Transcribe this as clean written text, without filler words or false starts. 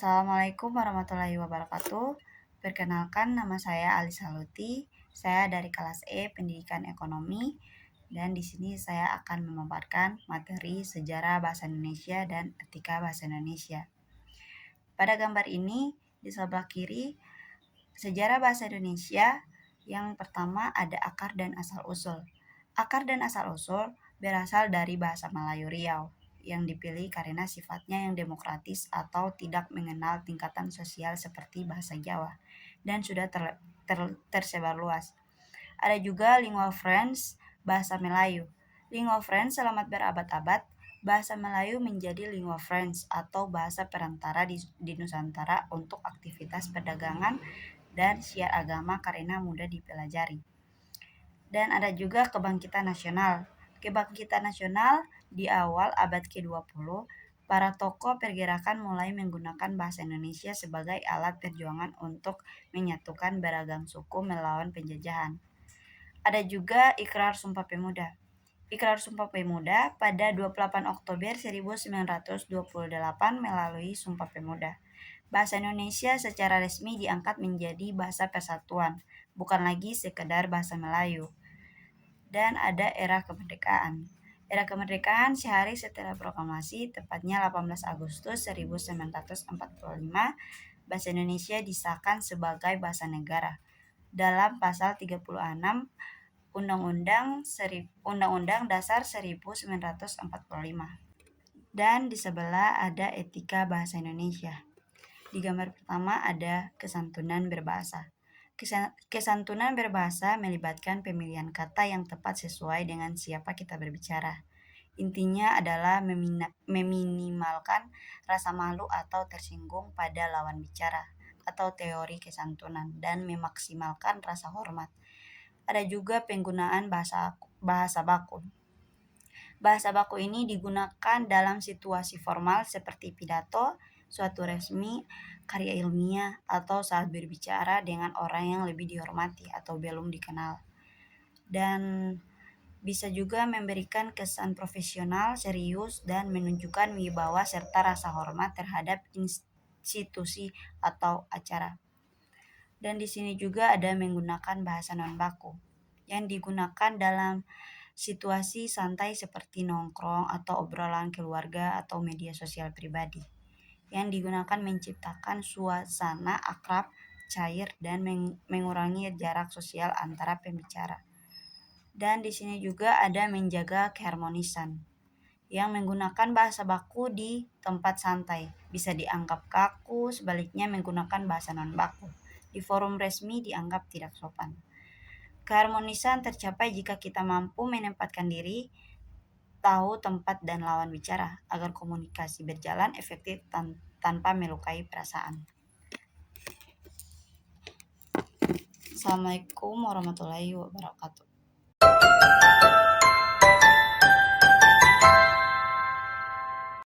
Assalamualaikum warahmatullahi wabarakatuh. Perkenalkan, nama saya Alisa Luti. Saya dari kelas E Pendidikan Ekonomi dan di sini saya akan memaparkan materi sejarah bahasa Indonesia dan etika bahasa Indonesia. Pada gambar ini di sebelah kiri sejarah bahasa Indonesia yang pertama ada akar dan asal-usul. Akar dan asal-usul berasal dari bahasa Melayu Riau yang dipilih karena sifatnya yang demokratis atau tidak mengenal tingkatan sosial seperti bahasa Jawa dan sudah tersebar luas. Ada juga lingual friends bahasa Melayu. Lingual friends selamat berabad-abad, bahasa Melayu menjadi lingual friends atau bahasa perantara di Nusantara untuk aktivitas perdagangan dan syiar agama karena mudah dipelajari. Dan ada juga kebangkitan nasional. Kebangkitan nasional di awal abad ke-20, para tokoh pergerakan mulai menggunakan bahasa Indonesia sebagai alat perjuangan untuk menyatukan beragam suku melawan penjajahan. Ada juga Ikrar Sumpah Pemuda. Ikrar Sumpah Pemuda pada 28 Oktober 1928 melalui Sumpah Pemuda. Bahasa Indonesia secara resmi diangkat menjadi bahasa persatuan, bukan lagi sekedar bahasa Melayu. Dan ada era kemerdekaan. Era kemerdekaan sehari setelah proklamasi, tepatnya 18 Agustus 1945, bahasa Indonesia disahkan sebagai bahasa negara dalam pasal 36 Undang-Undang Dasar 1945. Dan di sebelah ada etika bahasa Indonesia. Di gambar pertama ada kesantunan berbahasa. Kesantunan berbahasa melibatkan pemilihan kata yang tepat sesuai dengan siapa kita berbicara. Intinya adalah meminimalkan rasa malu atau tersinggung pada lawan bicara atau teori kesantunan dan memaksimalkan rasa hormat. Ada juga penggunaan bahasa baku. Bahasa baku ini digunakan dalam situasi formal seperti pidato, suatu resmi, karya ilmiah, atau saat berbicara dengan orang yang lebih dihormati atau belum dikenal. Dan bisa juga memberikan kesan profesional, serius, dan menunjukkan wibawa serta rasa hormat terhadap institusi atau acara. Dan di sini juga ada menggunakan bahasa non baku yang digunakan dalam situasi santai seperti nongkrong atau obrolan keluarga atau media sosial pribadi yang digunakan menciptakan suasana akrab, cair, dan mengurangi jarak sosial antara pembicara. Dan di sini juga ada menjaga keharmonisan yang menggunakan bahasa baku di tempat santai bisa dianggap kaku, sebaliknya menggunakan bahasa non baku di forum resmi dianggap tidak sopan. Keharmonisan tercapai jika kita mampu menempatkan diri, tahu tempat dan lawan bicara agar komunikasi berjalan efektif tanpa melukai perasaan. Assalamualaikum warahmatullahi wabarakatuh.